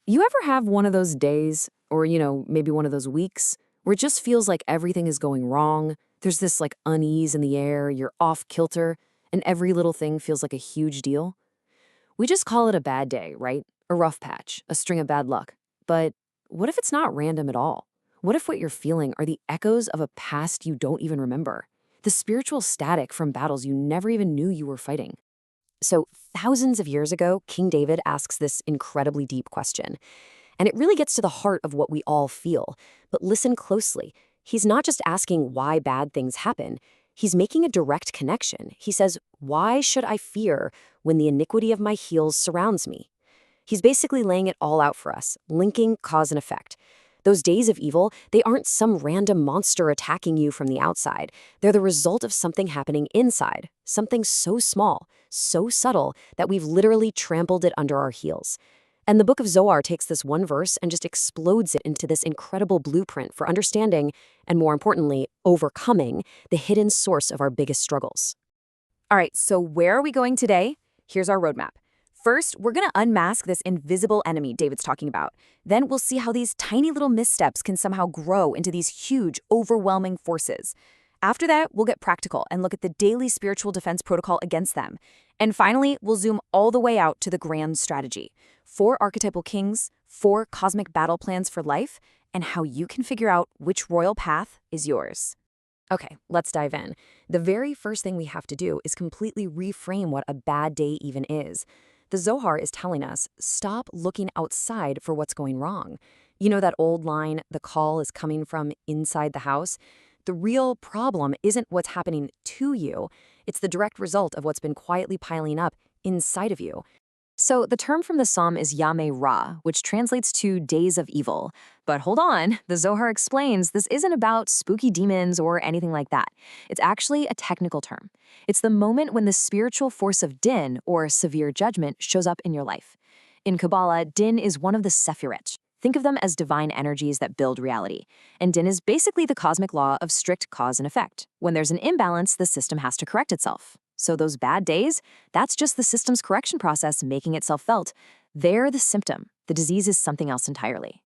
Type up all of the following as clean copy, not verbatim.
You ever have one of those days, or, maybe one of those weeks, where it just feels like everything is going wrong? There's this unease in the air, you're off kilter, and every little thing feels like a huge deal? We just call it a bad day, right? A rough patch, a string of bad luck. But what if it's not random at all? What if what you're feeling are the echoes of a past you don't even remember? The spiritual static from battles you never even knew you were fighting? So, thousands of years ago, King David asks this incredibly deep question. And it really gets to the heart of what we all feel. But listen closely. He's not just asking why bad things happen. He's making a direct connection. He says, "Why should I fear when the iniquity of my heels surrounds me?" He's basically laying it all out for us, linking cause and effect. Those days of evil, they aren't some random monster attacking you from the outside. They're the result of something happening inside, something so small, so subtle, that we've literally trampled it under our heels. And the book of Zohar takes this one verse and just explodes it into this incredible blueprint for understanding, and more importantly, overcoming the hidden source of our biggest struggles. All right, so where are we going today? Here's our roadmap. First, we're going to unmask this invisible enemy David's talking about. Then we'll see how these tiny little missteps can somehow grow into these huge, overwhelming forces. After that, we'll get practical and look at the daily spiritual defense protocol against them. And finally, we'll zoom all the way out to the grand strategy. 4 archetypal kings, 4 cosmic battle plans for life, and how you can figure out which royal path is yours. Okay, let's dive in. The very first thing we have to do is completely reframe what a bad day even is. The Zohar is telling us, stop looking outside for what's going wrong. You know that old line, the call is coming from inside the house? The real problem isn't what's happening to you. It's the direct result of what's been quietly piling up inside of you. So the term from the psalm is Yameh Ra, which translates to days of evil. But hold on, the Zohar explains this isn't about spooky demons or anything like that. It's actually a technical term. It's the moment when the spiritual force of din, or severe judgment, shows up in your life. In Kabbalah, din is one of the sephiret. Think of them as divine energies that build reality. And din is basically the cosmic law of strict cause and effect. When there's an imbalance, the system has to correct itself. So those bad days, that's just the system's correction process making itself felt. They're the symptom. The disease is something else entirely.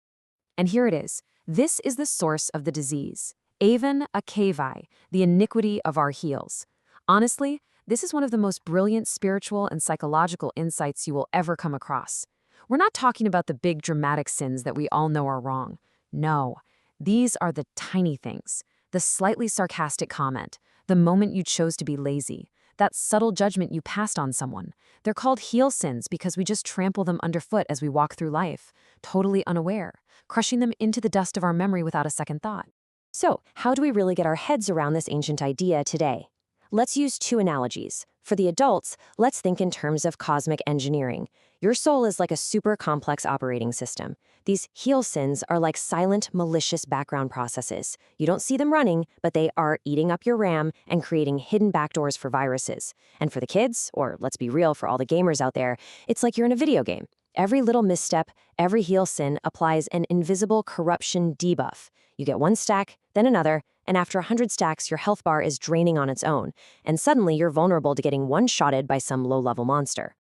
And here it is. This is the source of the disease. Avon akavai, the iniquity of our heels. Honestly, this is one of the most brilliant spiritual and psychological insights you will ever come across. We're not talking about the big dramatic sins that we all know are wrong. No, these are the tiny things. The slightly sarcastic comment, the moment you chose to be lazy, that subtle judgment you passed on someone. They're called heel sins because we just trample them underfoot as we walk through life, totally unaware, crushing them into the dust of our memory without a second thought. So, how do we really get our heads around this ancient idea today? Let's use 2 analogies. For the adults, let's think in terms of cosmic engineering. Your soul is like a super complex operating system. These heel sins are like silent, malicious background processes. You don't see them running, but they are eating up your RAM and creating hidden backdoors for viruses. And for the kids, or let's be real, for all the gamers out there, it's like you're in a video game. Every little misstep, every heel sin applies an invisible corruption debuff. You get one stack, then another, and after 100 stacks, your health bar is draining on its own, and suddenly you're vulnerable to getting one-shotted by some low-level monster.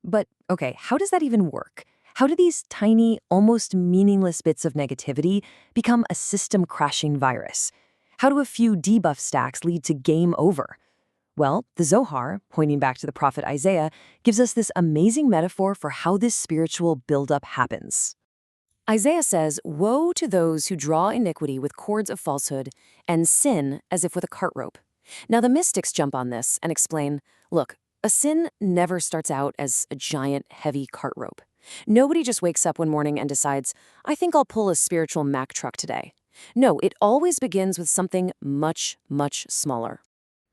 But, okay, how does that even work? How do these tiny, almost meaningless bits of negativity become a system-crashing virus? How do a few debuff stacks lead to game over? Well, the Zohar, pointing back to the prophet Isaiah, gives us this amazing metaphor for how this spiritual buildup happens. Isaiah says, "Woe to those who draw iniquity with cords of falsehood and sin as if with a cart rope." Now the mystics jump on this and explain, look, a sin never starts out as a giant, heavy cart rope. Nobody just wakes up one morning and decides, I think I'll pull a spiritual Mack truck today. No, it always begins with something much, much smaller.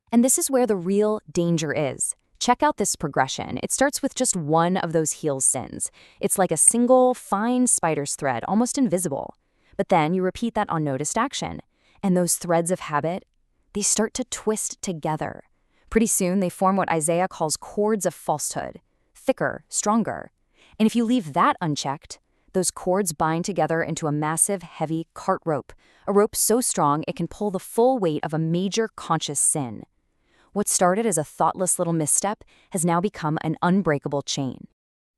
And this is where the real danger is. Check out this progression. It starts with just one of those heel sins. It's like a single, fine spider's thread, almost invisible. But then you repeat that unnoticed action. And those threads of habit, they start to twist together. Pretty soon, they form what Isaiah calls cords of falsehood. Thicker, stronger. And if you leave that unchecked, those cords bind together into a massive, heavy cart rope. A rope so strong it can pull the full weight of a major conscious sin. What started as a thoughtless little misstep has now become an unbreakable chain.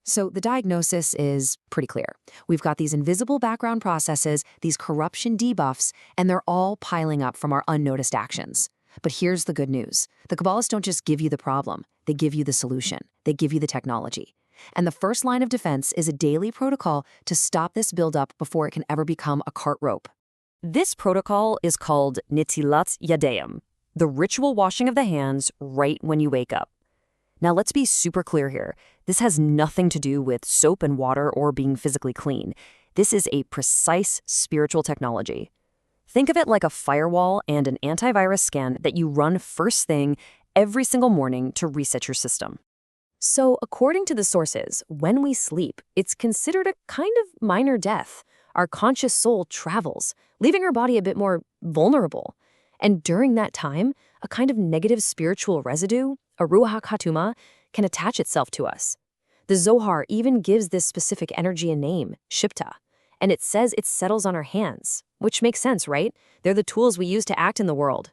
So the diagnosis is pretty clear. We've got these invisible background processes, these corruption debuffs, and they're all piling up from our unnoticed actions. But here's the good news. The Kabbalists don't just give you the problem, they give you the solution. They give you the technology. And the first line of defense is a daily protocol to stop this buildup before it can ever become a cart rope. This protocol is called Nitilat Yadayim, the ritual washing of the hands right when you wake up. Now let's be super clear here. This has nothing to do with soap and water or being physically clean. This is a precise spiritual technology. Think of it like a firewall and an antivirus scan that you run first thing every single morning to reset your system. So, according to the sources, when we sleep, it's considered a kind of minor death. Our conscious soul travels, leaving our body a bit more vulnerable. And during that time, a kind of negative spiritual residue, a ruach hatuma, can attach itself to us. The Zohar even gives this specific energy a name, shipta, and it says it settles on our hands, which makes sense, right? They're the tools we use to act in the world.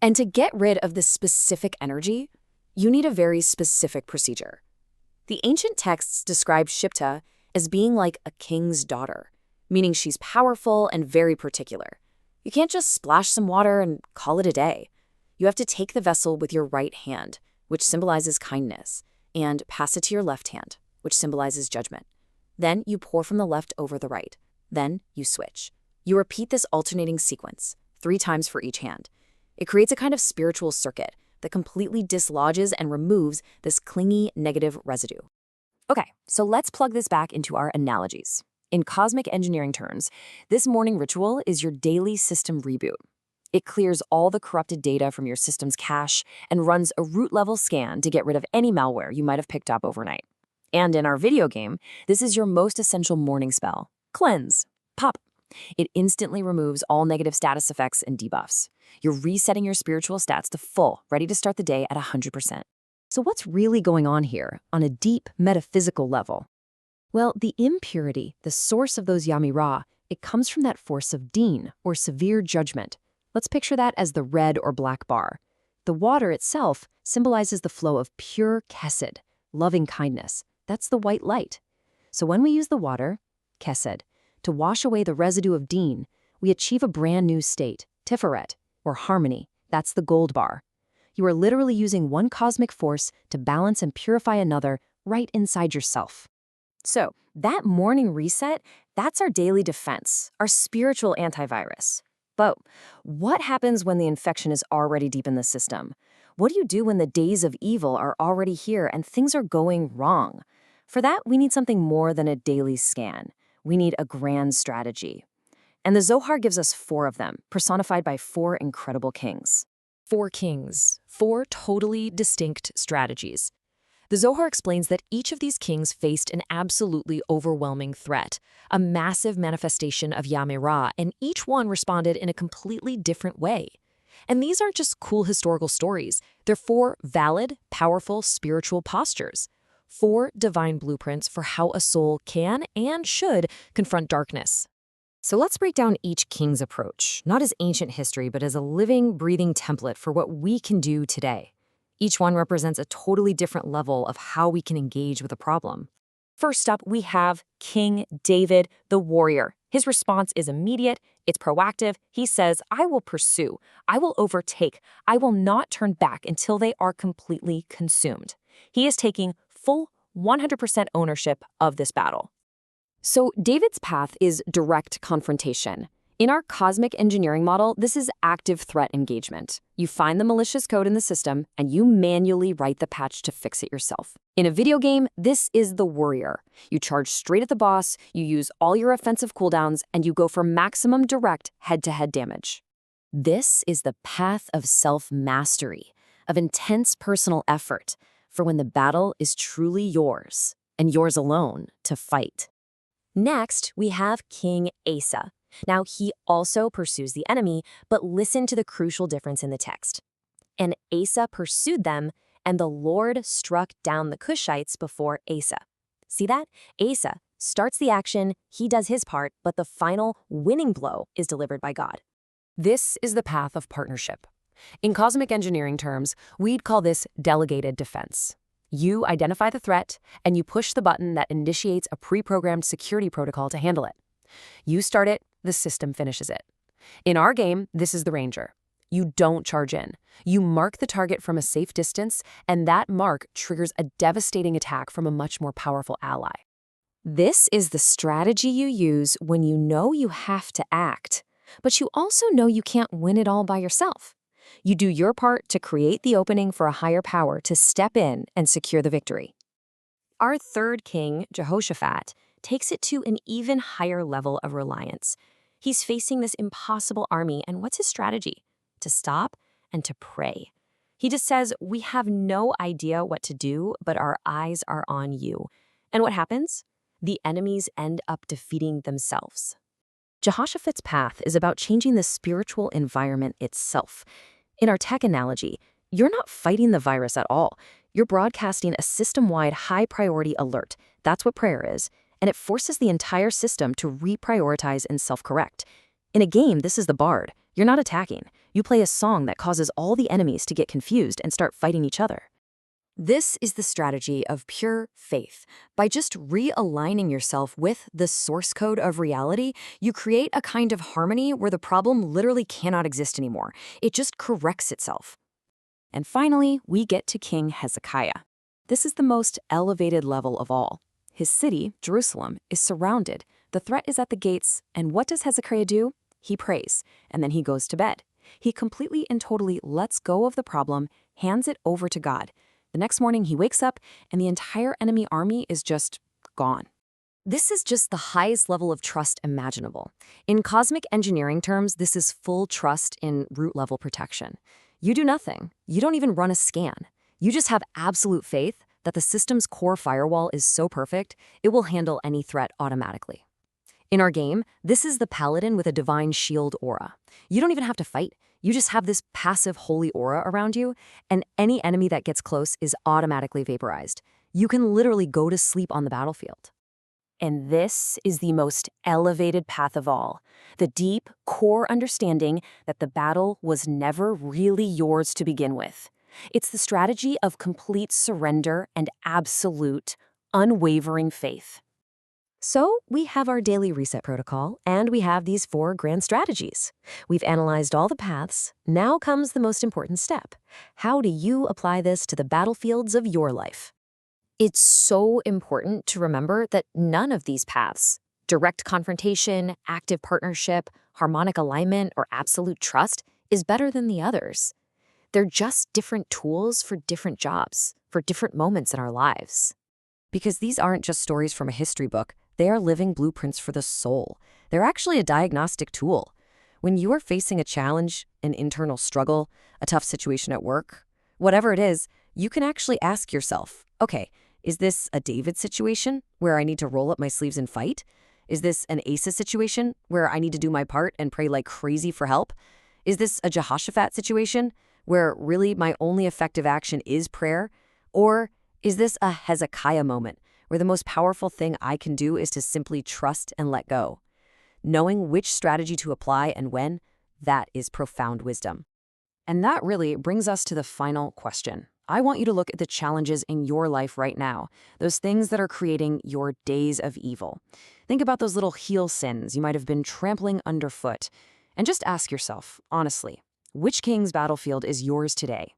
And to get rid of this specific energy, you need a very specific procedure. The ancient texts describe Shipta as being like a king's daughter, meaning she's powerful and very particular. You can't just splash some water and call it a day. You have to take the vessel with your right hand, which symbolizes kindness, and pass it to your left hand, which symbolizes judgment. Then you pour from the left over the right. Then you switch. You repeat this alternating sequence 3 times for each hand. It creates a kind of spiritual circuit that completely dislodges and removes this clingy negative residue. Okay, so let's plug this back into our analogies. In cosmic engineering terms, this morning ritual is your daily system reboot. It clears all the corrupted data from your system's cache and runs a root-level scan to get rid of any malware you might have picked up overnight. And in our video game, this is your most essential morning spell, Cleanse. Pop. It instantly removes all negative status effects and debuffs. You're resetting your spiritual stats to full, ready to start the day at 100%. So what's really going on here on a deep metaphysical level? Well, the impurity, the source of those Yamirah, it comes from that force of deen, or severe judgment. Let's picture that as the red or black bar. The water itself symbolizes the flow of pure chesed, loving kindness. That's the white light. So when we use the water, chesed, to wash away the residue of deen, we achieve a brand new state, tiferet, or harmony. That's the gold bar. You are literally using one cosmic force to balance and purify another right inside yourself. So that morning reset, that's our daily defense, our spiritual antivirus. But what happens when the infection is already deep in the system? What do you do when the days of evil are already here and things are going wrong? For that, we need something more than a daily scan. We need a grand strategy. And the Zohar gives us 4 of them, personified by 4 incredible kings. 4 kings, 4 totally distinct strategies. The Zohar explains that each of these kings faced an absolutely overwhelming threat, a massive manifestation of Yamirah, and each one responded in a completely different way. And these aren't just cool historical stories. They're 4 valid, powerful spiritual postures. 4 divine blueprints for how a soul can and should confront darkness. So let's break down each king's approach, not as ancient history, but as a living, breathing template for what we can do today. Each one represents a totally different level of how we can engage with a problem. First up, we have King David, the warrior. His response is immediate, it's proactive. He says, I will pursue, I will overtake, I will not turn back until they are completely consumed. He is taking full 100% ownership of this battle. So David's path is direct confrontation. In our cosmic engineering model, this is active threat engagement. You find the malicious code in the system, and you manually write the patch to fix it yourself. In a video game, this is the warrior. You charge straight at the boss, you use all your offensive cooldowns, and you go for maximum direct head-to-head damage. This is the path of self-mastery, of intense personal effort, for when the battle is truly yours, and yours alone, to fight. Next, we have King Asa. Now, he also pursues the enemy, but listen to the crucial difference in the text. And Asa pursued them, and the Lord struck down the Cushites before Asa. See that? Asa starts the action, he does his part, but the final winning blow is delivered by God. This is the path of partnership. In cosmic engineering terms, we'd call this delegated defense. You identify the threat, and you push the button that initiates a pre-programmed security protocol to handle it. You start it, the system finishes it. In our game, this is the Ranger. You don't charge in. You mark the target from a safe distance, and that mark triggers a devastating attack from a much more powerful ally. This is the strategy you use when you know you have to act, but you also know you can't win it all by yourself. You do your part to create the opening for a higher power to step in and secure the victory. Our third king, Jehoshaphat, takes it to an even higher level of reliance. He's facing this impossible army, and what's his strategy? To stop and to pray. He just says, "We have no idea what to do, but our eyes are on you." And what happens? The enemies end up defeating themselves. Jehoshaphat's path is about changing the spiritual environment itself. In our tech analogy, you're not fighting the virus at all. You're broadcasting a system-wide high-priority alert. That's what prayer is, and it forces the entire system to reprioritize and self-correct. In a game, this is the bard. You're not attacking. You play a song that causes all the enemies to get confused and start fighting each other. This is the strategy of pure faith. By just realigning yourself with the source code of reality, you create a kind of harmony where the problem literally cannot exist anymore. It just corrects itself. And finally, we get to King Hezekiah. This is the most elevated level of all. His city, Jerusalem, is surrounded. The threat is at the gates, and what does Hezekiah do? He prays, and then he goes to bed. He completely and totally lets go of the problem, hands it over to God. The next morning, he wakes up, and the entire enemy army is just gone. This is just the highest level of trust imaginable. In cosmic engineering terms, this is full trust in root-level protection. You do nothing. You don't even run a scan. You just have absolute faith that the system's core firewall is so perfect, it will handle any threat automatically. In our game, this is the paladin with a divine shield aura. You don't even have to fight. You just have this passive holy aura around you, and any enemy that gets close is automatically vaporized. You can literally go to sleep on the battlefield. And this is the most elevated path of all, the deep, core understanding that the battle was never really yours to begin with. It's the strategy of complete surrender and absolute, unwavering faith. So we have our daily reset protocol, and we have these 4 grand strategies. We've analyzed all the paths. Now comes the most important step. How do you apply this to the battlefields of your life? It's so important to remember that none of these paths, direct confrontation, active partnership, harmonic alignment, or absolute trust, is better than the others. They're just different tools for different jobs, for different moments in our lives. Because these aren't just stories from a history book. They are living blueprints for the soul. They're actually a diagnostic tool. When you are facing a challenge, an internal struggle, a tough situation at work, whatever it is, you can actually ask yourself, okay, is this a David situation where I need to roll up my sleeves and fight? Is this an Asa situation where I need to do my part and pray like crazy for help? Is this a Jehoshaphat situation where really my only effective action is prayer? Or is this a Hezekiah moment where the most powerful thing I can do is to simply trust and let go? Knowing which strategy to apply and when, that is profound wisdom. And that really brings us to the final question. I want you to look at the challenges in your life right now, those things that are creating your days of evil. Think about those little heel sins you might have been trampling underfoot, and just ask yourself, honestly, which king's battlefield is yours today?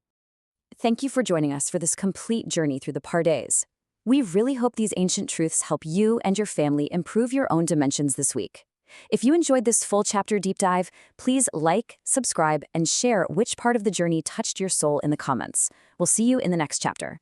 Thank you for joining us for this complete journey through the Pardes. We really hope these ancient truths help you and your family improve your own dimensions this week. If you enjoyed this full chapter deep dive, please like, subscribe, and share which part of the journey touched your soul in the comments. We'll see you in the next chapter.